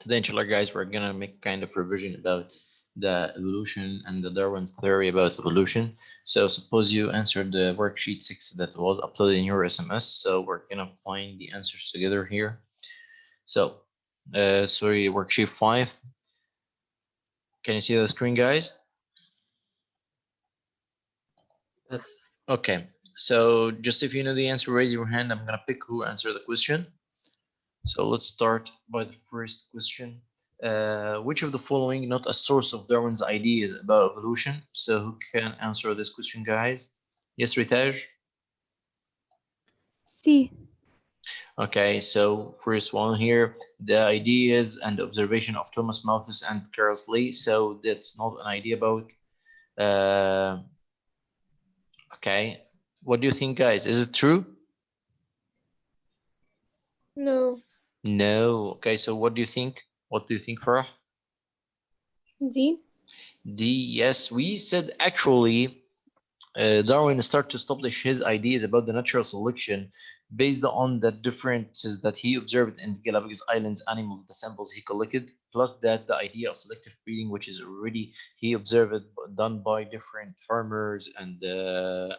Today, inshallah, guys, we're gonna make kind of revision about the evolution and the Darwin's theory about evolution. So suppose you answered the worksheet 6 that was uploaded in your SMS. So we're gonna find the answers together here. So, sorry, worksheet 5. Can you see the screen, guys? Yes. Okay. So just if you know the answer, raise your hand. I'm gonna pick who answered the question. So let's start by the first question. Which of the following not a source of Darwin's ideas about evolution? So who can answer this question, guys? Yes, Ritaj? C. Okay, so first one here, the ideas and observation of Thomas Malthus and Carl Lee. So that's not an idea about. Uh, okay, what do you think, guys? Is it true? No. No. Okay, so what do you think? What do you think, Farah? D. D. Yes, we said actually Darwin started to establish his ideas about the natural selection based on the differences that he observed in the Galapagos Islands animals, the samples he collected, plus that the idea of selective breeding, which is already he observed done by different farmers and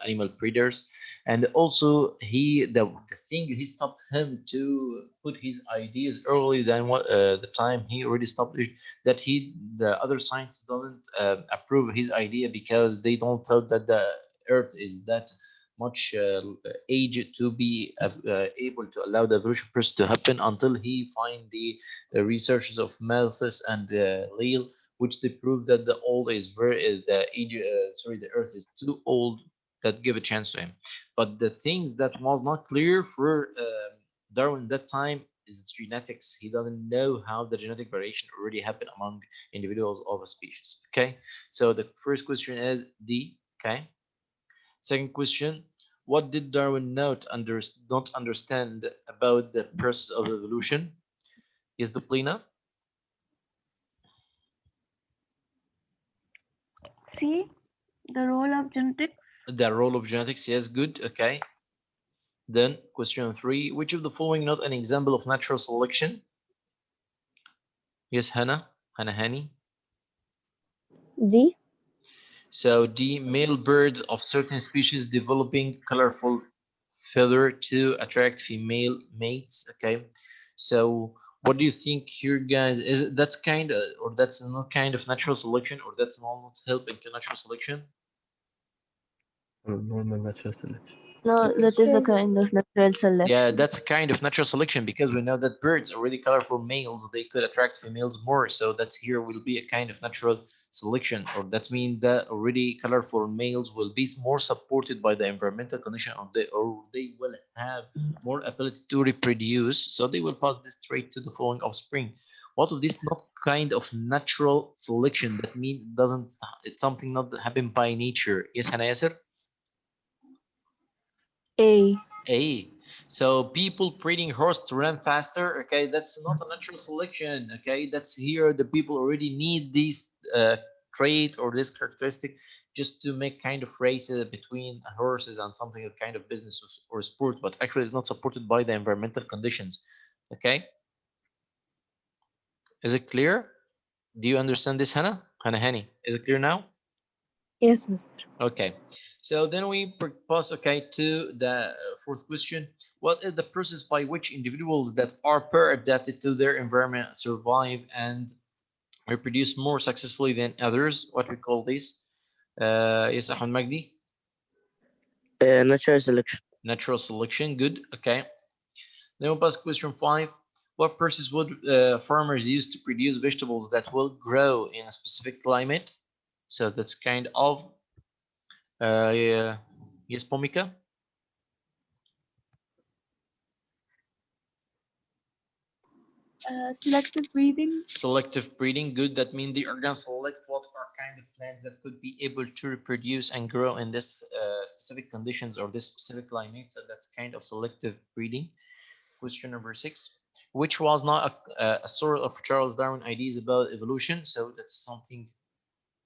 animal breeders, and also the thing he stopped him to put his ideas early than what the time he already established that the other science doesn't approve his idea because they don't thought that the Earth is that much age to be able to allow the evolution process to happen until he find the researches of Malthus and Leal, which they prove that the old is the age. Sorry, the Earth is too old that give a chance to him. But the things that was not clear for Darwin that time is genetics. He doesn't know how the genetic variation already happened among individuals of a species. Okay, so the first question is D. Okay. Second question, what did Darwin not understand about the process of evolution? Is Duplina? C. The role of genetics. The role of genetics, yes, good, okay. Then question 3, which of the following not an example of natural selection? Yes, Hannah Hani. D. So D, male birds of certain species developing colorful feather to attract female mates. Okay, so what do you think here, guys? Is it that's kind of, or that's not kind of natural selection, or that's not helping to natural selection? Normal natural selection. No, that is a kind of natural Yeah, selection. that's a kind of natural selection because we know that birds, already colorful males, they could attract females more. So that's here will be a kind of natural selection, or that means that already colorful males will be more supported by the environmental condition of the, or they will have more ability to reproduce. So they will pass this trait to the following offspring. What of this not kind of natural selection? That mean doesn't it's something not happen by nature. Yes, Hannah Yasser? A. A. So people breeding horse to run faster. Okay, that's not a natural selection. Okay, that's here the people already need these trait or this characteristic just to make kind of races between horses and something of kind of business or sport, but actually it's not supported by the environmental conditions. Okay, is it clear? Do you understand this, Hannah? Hannah Hani, is it clear now? Yes, mister. Okay, so then we propose, okay, to the fourth question. What is the process by which individuals that are per adapted to their environment survive and reproduce more successfully than others? What we call this? Yes, Ahmed Magdi? Natural selection. Natural selection, good, okay. Then we pass question 5. What process would farmers use to produce vegetables that will grow in a specific climate? So that's kind of, yeah, yes, Pomika? Selective breeding. Selective breeding, good. That means they are going to select what are kind of plants that could be able to reproduce and grow in this specific conditions or this specific climate. So that's kind of selective breeding. Question number 6, which was not a sort of Charles Darwin ideas about evolution. So that's something,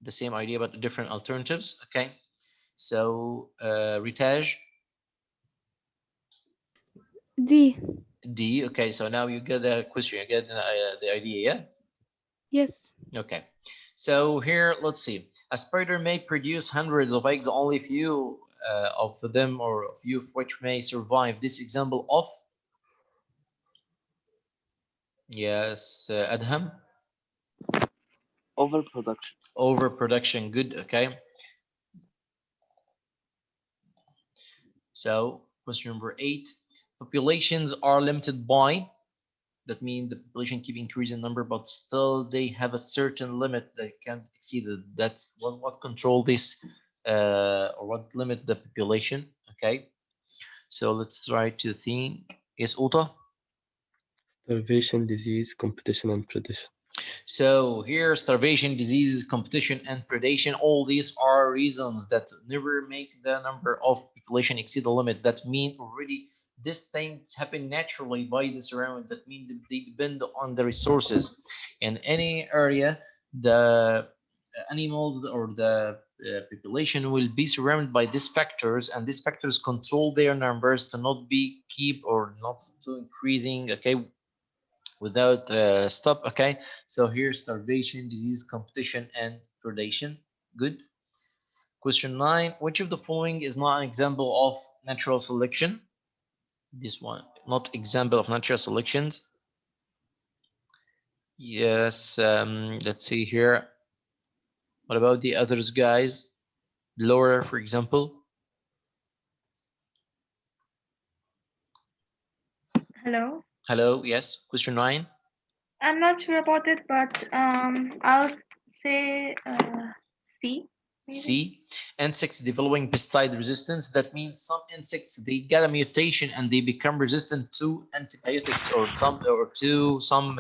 the same idea but different alternatives. Okay. So Ritaj, D. D. Okay, so now you get the question, you get the idea, yeah? Yes. Okay, so here, let's see. A spider may produce hundreds of eggs, only few of them or a few of which may survive. This example of, yes, Adham? Overproduction. Overproduction, good, okay. So question number 8, populations are limited by, that means the population keep increasing number, but still they have a certain limit that can't exceed it. That's what control this or what limit the population. Okay, so let's try to think. Yes, Uta. Starvation, disease, competition, and predation. So here, starvation, disease, competition, and predation, all these are reasons that never make the number of population exceed the limit. That mean already these things happen naturally by the surrounding. That means they depend on the resources. In any area, the animals or the population will be surrounded by these factors, and these factors control their numbers to not be keep or not to increasing. Okay, without stop. Okay, so here's starvation, disease, competition, and predation. Good. Question 9, which of the following is not an example of natural selection? This one, not example of natural selections. Yes, let's see here. What about the others, guys? Laura, for example. Hello. Hello, yes. Question 9. I'm not sure about it, but I'll say C. Maybe. C, insects developing pesticide resistance. That means some insects they get a mutation and they become resistant to antibiotics or to some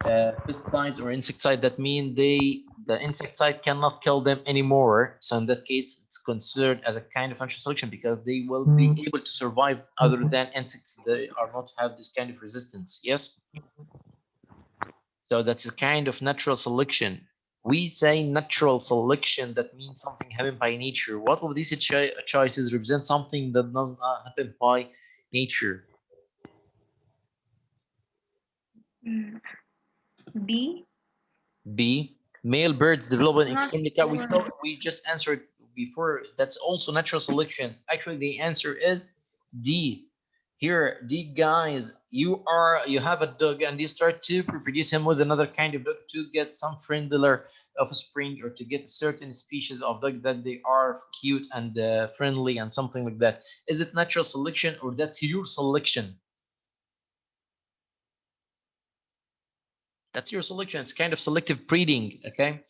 pesticides or insecticide. That means the insecticide cannot kill them anymore. So in that case, it's considered as a kind of natural selection because they will be able to survive other than insects. They are not have this kind of resistance. Yes. So that's a kind of natural selection. We say natural selection, that means something happened by nature. What of these choices represent something that does not happen by nature? Mm, B. B, male birds develop an Not extremely sure. we just answered before. That's also natural selection. Actually, the answer is D. Here, D, guys, you have a dog and you start to reproduce him with another kind of dog to get some friendlier offspring or to get a certain species of dog that they are cute and friendly and something like that. Is it natural selection or that's your selection? That's your selection. It's kind of selective breeding. Okay.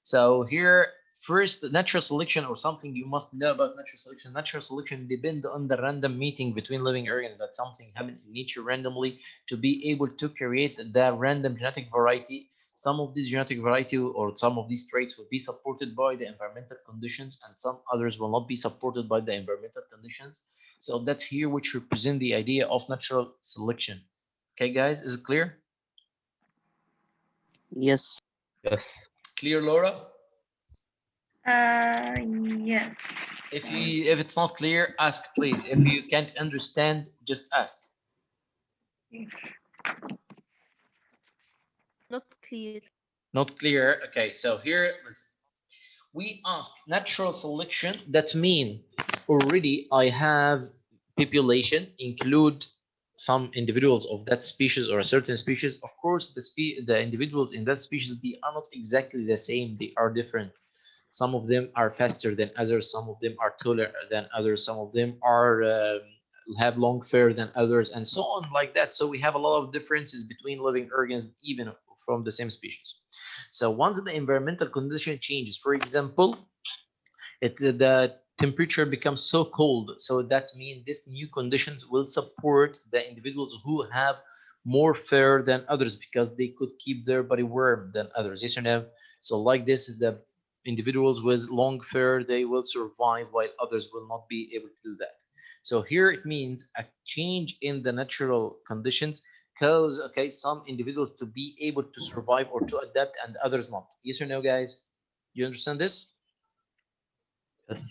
So here, first, natural selection or something you must know about natural selection. Natural selection depends on the random meeting between living organisms. That something happens in nature randomly to be able to create the random genetic variety. Some of this genetic variety or some of these traits will be supported by the environmental conditions, and some others will not be supported by the environmental conditions. So that's here which represent the idea of natural selection. Okay, guys, is it clear? Yes. Yes. Clear, Laura? Yes. If it's not clear, ask please. If you can't understand, just ask. Not clear. Not clear. Okay, so here we ask natural selection. That mean already I have population include some individuals of that species or a certain species. Of course, the individuals in that species they are not exactly the same. They are different. Some of them are faster than others. Some of them are taller than others. Some of them are have long fur than others, and so on like that. So we have a lot of differences between living organisms, even from the same species. So once the environmental condition changes, for example, the temperature becomes so cold, so that means these new conditions will support the individuals who have more fur than others because they could keep their body warm than others. Yes or no? So like this, the individuals with long fur they will survive while others will not be able to do that. So here it means a change in the natural conditions cause okay some individuals to be able to survive or to adapt and others not. Yes or no, guys? You understand this? Yes.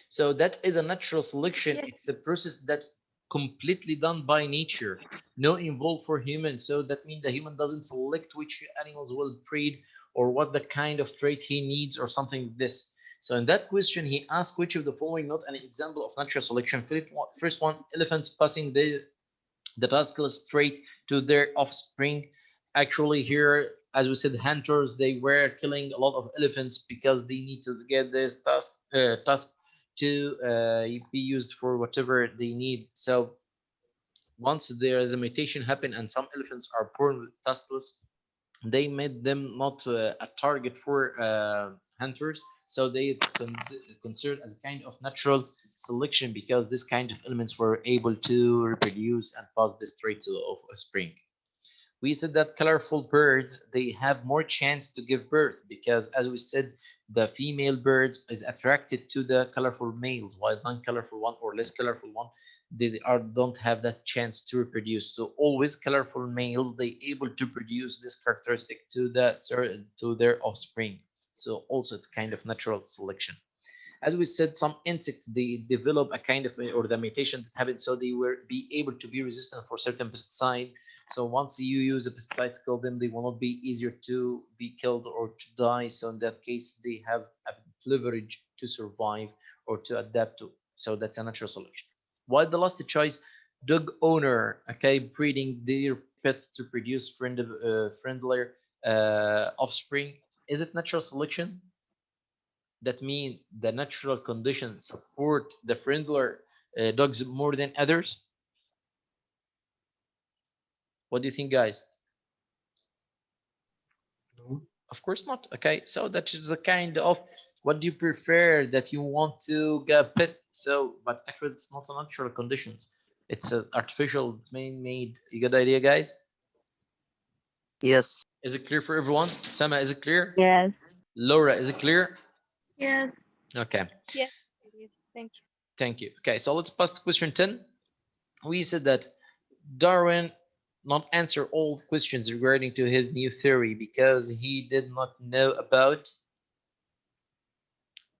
So that is a natural selection. Yes. It's a process that completely done by nature, no involved for humans. So that means the human doesn't select which animals will breed or what the kind of trait he needs or something like this. So in that question, he asked which of the following not an example of natural selection. First one, elephants passing the rascals trait to their offspring. Actually, here, as we said, hunters they were killing a lot of elephants because they need to get this tusk to be used for whatever they need. So once there is a mutation happen and some elephants are born with tuskless, they made them not a target for hunters, so they considered as a kind of natural selection because this kind of elements were able to reproduce and pass this trait to the offspring. We said that colorful birds they have more chance to give birth because, as we said, the female birds is attracted to the colorful males, while non-colorful one or less colorful one they are don't have that chance to reproduce. So always colorful males they able to produce this characteristic to to their offspring. So also it's kind of natural selection. As we said, some insects they develop a kind of or the mutation that happens so they will be able to be resistant for certain pesticide. So once you use a pesticide to kill them, they will not be easier to be killed or to die. So in that case, they have a leverage to survive or to adapt to. So that's a natural selection. While the last choice, dog owner, okay, breeding their pets to produce friendlier offspring. Is it natural selection? That mean the natural conditions support the friendlier dogs more than others? What do you think, guys? No. Of course not. Okay, so that is the kind of what do you prefer that you want to get a pet. So, but actually, it's not a natural conditions. It's an artificial man-made. You get the idea, guys? Yes. Is it clear for everyone? Sama, is it clear? Yes. Laura, is it clear? Yes. Okay, Yes. Thank you. thank you. Okay, so let's pass to question 10. We said that Darwin not answer all questions regarding to his new theory because he did not know about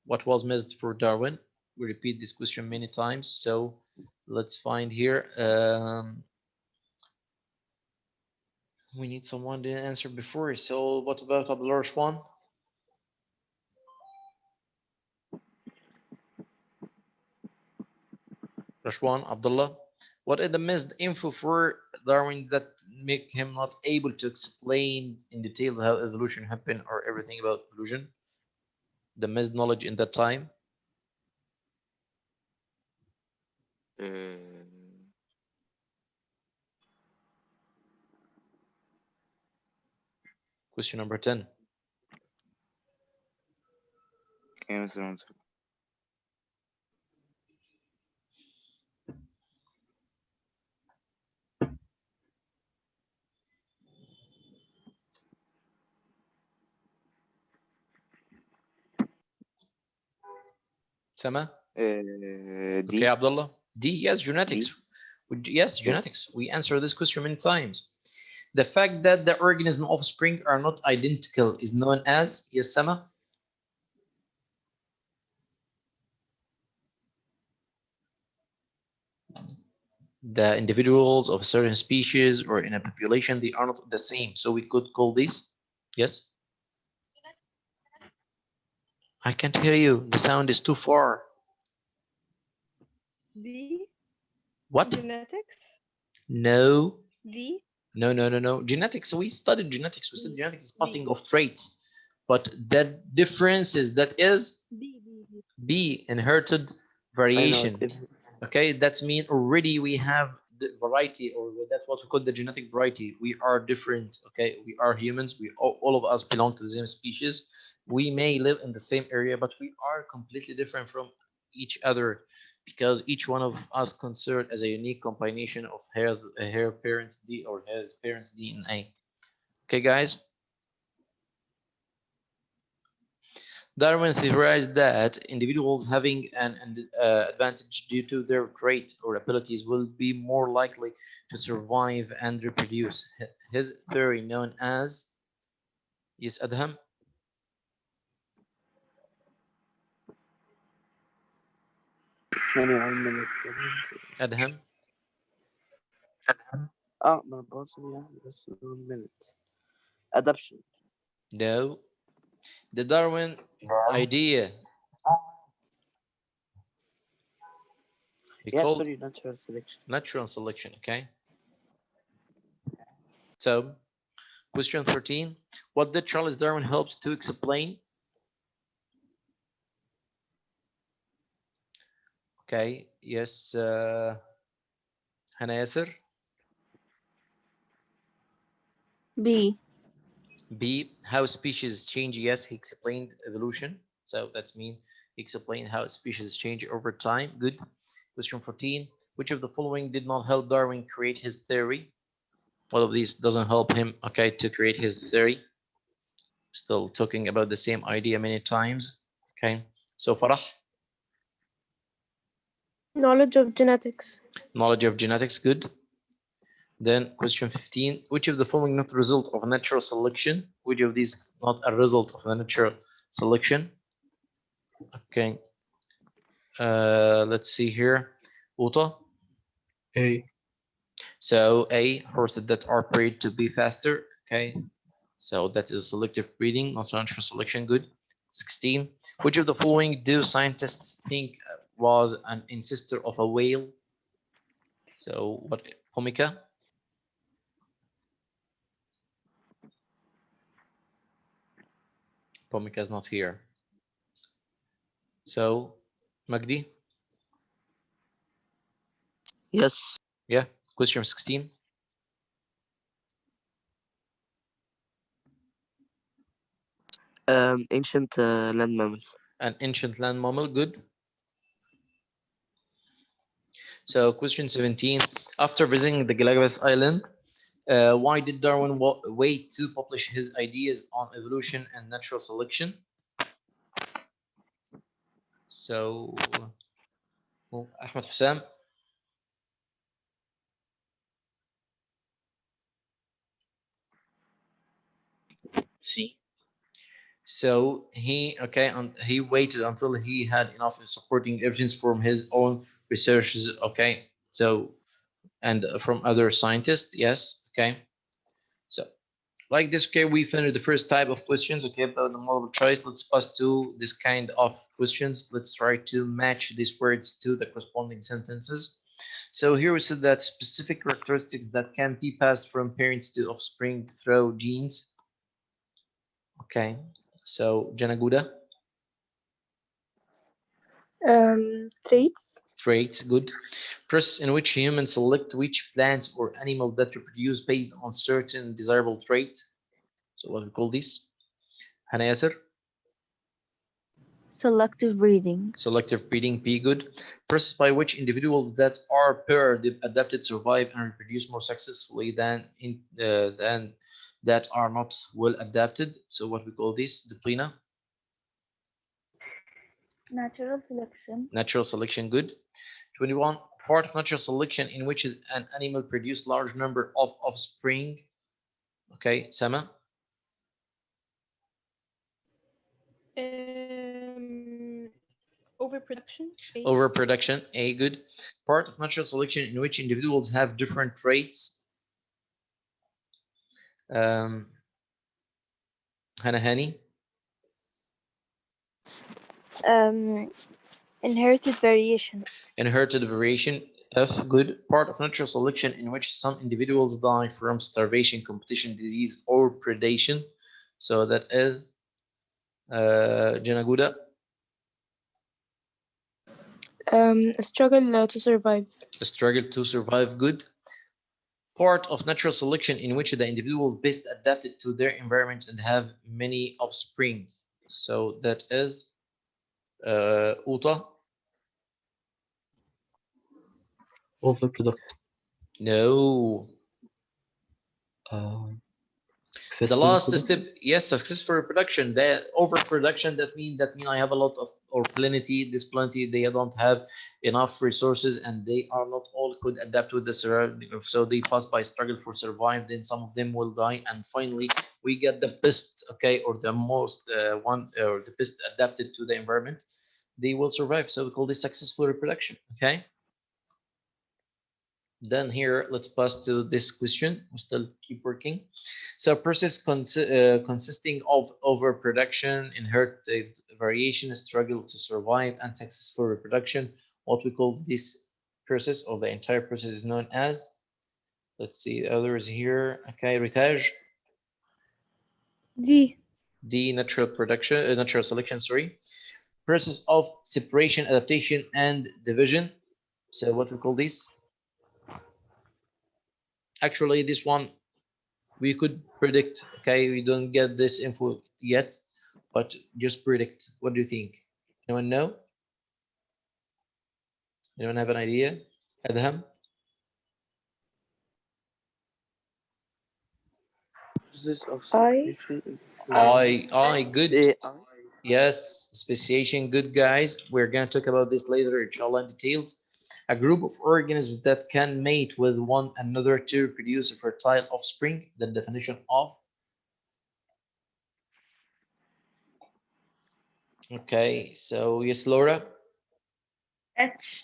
what was missed for Darwin. We repeat this question many times, so let's find here. We need someone to answer before. So what about Abdullah Rashwan? Rashwan, Abdullah. What is the missed info for Darwin that make him not able to explain in details how evolution happened or everything about evolution? The missed knowledge in that time. Question number 10. Okay, Mr. Answer. Sama? D. Okay, Abdullah. D, yes, D. genetics. Yes, Okay. genetics. We answered this question many times. The fact that the organism offspring are not identical is known as, yes, Sama? The individuals of a certain species or in a population, they are not the same. So we could call this, yes? I can't hear you. The sound is too far. D. What? Genetics. No. D. No. Genetics, we studied genetics. We said genetics is D. passing of traits. But the difference is that is D. B, inherited I know variation. it. Okay, that means already we have the variety, or that's what we call the genetic variety. We are different. Okay, we are humans. We all of us belong to the same species. We may live in the same area, but we are completely different from each other because each one of us considered as a unique combination of her parents D or his parents DNA. Okay, guys. Darwin theorized that individuals having an advantage due to their trait or abilities will be more likely to survive and reproduce. His theory, known as, yes, Adham, 21 minutes. Adham, ما بوصل يعني بس 1 minute. Adaption. No. The Darwin idea. We Yeah, call sorry, natural selection. natural selection, okay? So, question 13. What did Charles Darwin helps to explain? Okay, yes, Hannah Yasser. B. B, how species change. Yes, he explained evolution. So that's mean he explained how species change over time. Good. Question 14. Which of the following did not help Darwin create his theory? All of these doesn't help him, okay, to create his theory. Still talking about the same idea many times. Okay. So Farah, Knowledge of genetics. knowledge of genetics. Good. Then question 15. Which of the following not a result of natural selection? Which of these not a result of a natural selection? Okay. Let's see here. Uta. A. So A, horses that are bred to be faster. Okay. So that is selective breeding, not natural selection. Good. 16. Which of the following do scientists think was an ancestor of a whale? So what? Pomika. Pomika is not here. So Magdi. Yes. Yeah. Question 16. Ancient land mammal. An ancient land mammal. Good. So question 17. After visiting the Galapagos Island, why did Darwin wait to publish his ideas on evolution and natural selection? So, Ahmed Hussam. C. So he he waited until he had enough supporting evidence from his own researches. Okay, so and from other scientists. Yes. Okay. So like this, okay, we finished the first type of questions. Okay, about the multiple choice. Let's pass to this kind of questions. Let's try to match these words to the corresponding sentences. So here we said that specific characteristics that can be passed from parents to offspring through genes. Okay, so Janaguda, Traits. traits, good. Process in which humans select which plants or animal that reproduce based on certain desirable traits. So what we call this? Hana Yasser, Selective breeding. selective breeding, P, good. Process by which individuals that are pair adapted survive and reproduce more successfully than that are not well adapted. So what we call this? Duplina, Natural selection. natural selection, good. 21. Part of natural selection in which an animal produces large number of offspring. Okay, Sama. Overproduction. A. Overproduction, A, good. Part of natural selection in which individuals have different traits. Hanahani. Inherited variation. Inherited variation, F, good. Part of natural selection in which some individuals die from starvation, competition, disease, or predation. So that is Janaguda. Struggle to survive. Struggle to survive, good. Part of natural selection in which the individual best adapted to their environment and have many offspring. So that is Uta. Overproduction. No. The Successful last reproduction. step, yes, successful reproduction. The overproduction, that mean I have a lot of or plenty. This plenty, they don't have enough resources and they are not all could adapt with the surrounding. So they pass by struggle for survive. Then some of them will die, and finally we get the best, okay, or the most one or the best adapted to the environment. They will survive. So we call this successful reproduction. Okay. Then here, let's pass to this question. We still keep working. So process consisting of overproduction, inherited variation, struggle to survive, and successful reproduction. What we call this process, or the entire process, is known as. Let's see the others here. Okay, Ritaj. D. D, natural production, natural selection. Sorry, process of separation, adaptation, and division. So what we call this? Actually, this one we could predict. Okay, we don't get this info yet, but just predict. What do you think? Anyone know? Anyone have an idea? Adham? Process of I. separation. Good. Say I. Yes, speciation, good guys. We're gonna talk about this later, inshallah, in details. A group of organisms that can mate with one another to produce a fertile offspring. The definition of. Okay, so yes, Laura. H.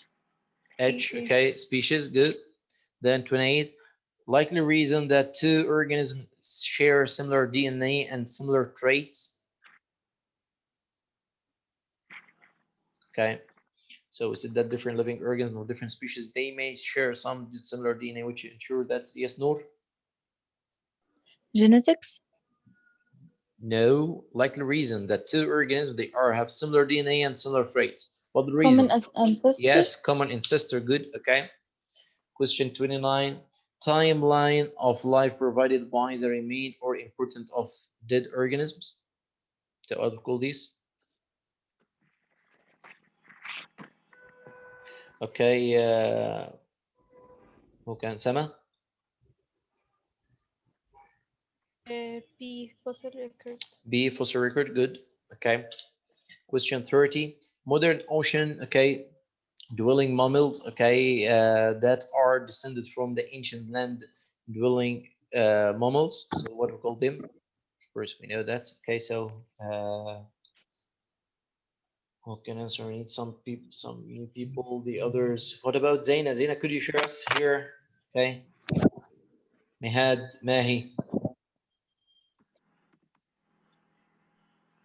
H. Species. Okay, species, good. Then 28. Likely reason that two organisms share similar DNA and similar traits. Okay, so we said that different living organisms or different species, they may share some similar DNA, which ensure that, yes, Noor? Genetics. No, likely reason that two organisms, they have similar DNA and similar traits. What the reason? Common ancestor. Yes, common ancestor, good, okay. Question 29. Timeline of life provided by the remain or important of dead organisms. So what do we call this? Okay, who can? Sama? P. Fossil record. B, fossil record, good. Okay. Question 30. Modern ocean, okay, dwelling mammals, okay, that are descended from the ancient land dwelling mammals. So what do we call them? Of course, we know that. Okay, so who can answer? We need some people, some new people. The others. What about Zaina? Zaina, could you share us here? Okay. Mihad, Mahi.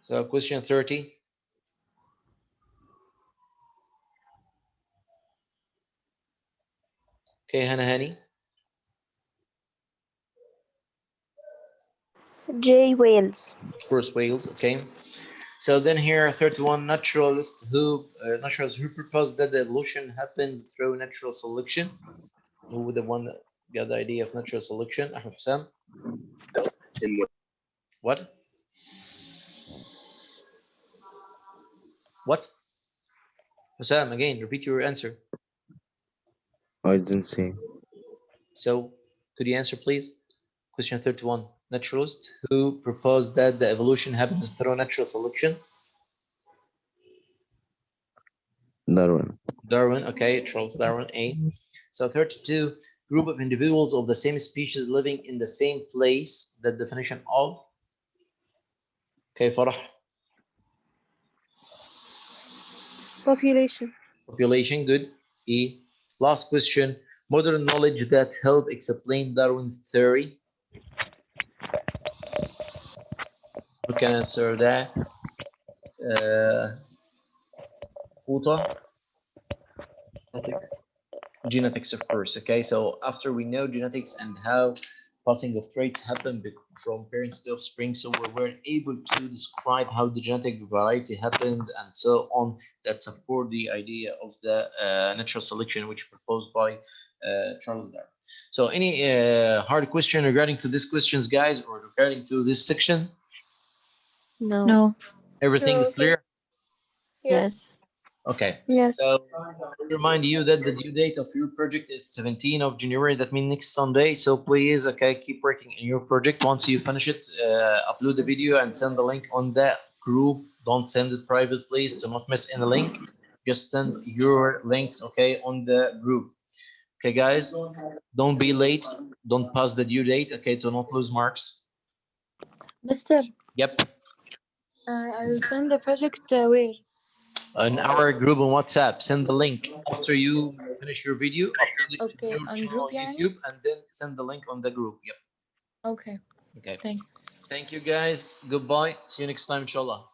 So question 30. Okay, Hannah Hani. J. Wales. Of course, whales. Okay. So then here, 31 naturalists who proposed that the evolution happened through natural selection. Who was the one that got the idea of natural selection? Ahmed Hussam. What? What? Hussam, again, repeat your answer. I didn't see. So, could you answer, please? Question 31. Naturalist who proposed that the evolution happens through natural selection. Darwin. Darwin, okay, Charles Darwin, A. So 32, group of individuals of the same species living in the same place. The definition of. Okay, Farah. Population. Population, good. E. Last question. Modern knowledge that help explain Darwin's theory. Who can answer that? Uta? Genetics. Genetics, of course. Okay, so after we know genetics and how passing of traits happen from parents to offspring, so we were able to describe how the genetic variety happens and so on, that support the idea of the natural selection which proposed by Charles Darwin. So any hard question regarding to these questions, guys, or regarding to this section? No. No. Everything is clear? Yes. Okay. Yes. So remind you that the due date of your project is 17th of January. That means next Sunday. So please, okay, keep working in your project. Once you finish it, upload the video and send the link on the group. Don't send it private, please. Do not miss any link. Just send your links, okay, on the group. Okay, guys, don't be late. Don't pass the due date, okay, to not lose marks. Mister, Yep. I will send the project where? In our group on WhatsApp, send the link after you finish your video, upload it Okay, to your on channel group on يعني? YouTube, and then send the link on the group. Yep. Okay, Okay. thank you. Thank you guys. Goodbye. See you next time, inshallah.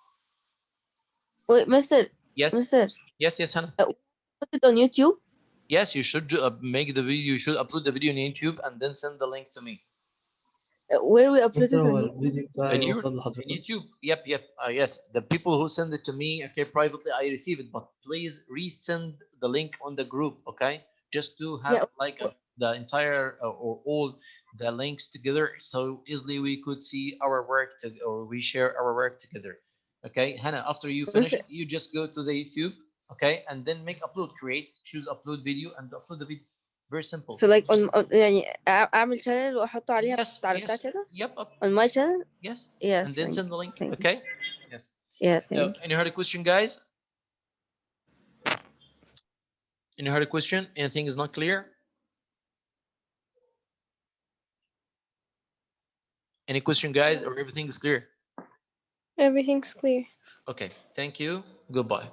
Wait, Mister. Yes. Mister, Yes. Yes, Hannah. put it on YouTube. Yes, you should make the video. You should upload the video on YouTube and then send the link to me. Where we upload ممكن it هو on YouTube. الفيديو بتاعي And يوصل in لحضرتك؟ YouTube. Yep. Yes, the people who send it to me, okay, privately, I receive it, but please resend the link on the group, okay? Just to have Yeah. like the entire or all the links together, so easily we could see our work or we share our work together. Okay, Hannah, after you finish, Mister, you just go to the YouTube, okay, and then make upload, create, choose upload video, and upload the video. Very simple. so like on يعني أعمل channel وأحطه عليها Yes, على yes, بتاعتي أنا yep, up. on my channel. Yes. Yes, And then thank send the link. thank you. Okay. Yes. Yeah, thank you. Any other question, guys? Any other question? Anything is not clear? Any question, guys, or everything is clear? Everything's clear. Okay. Thank you. Goodbye.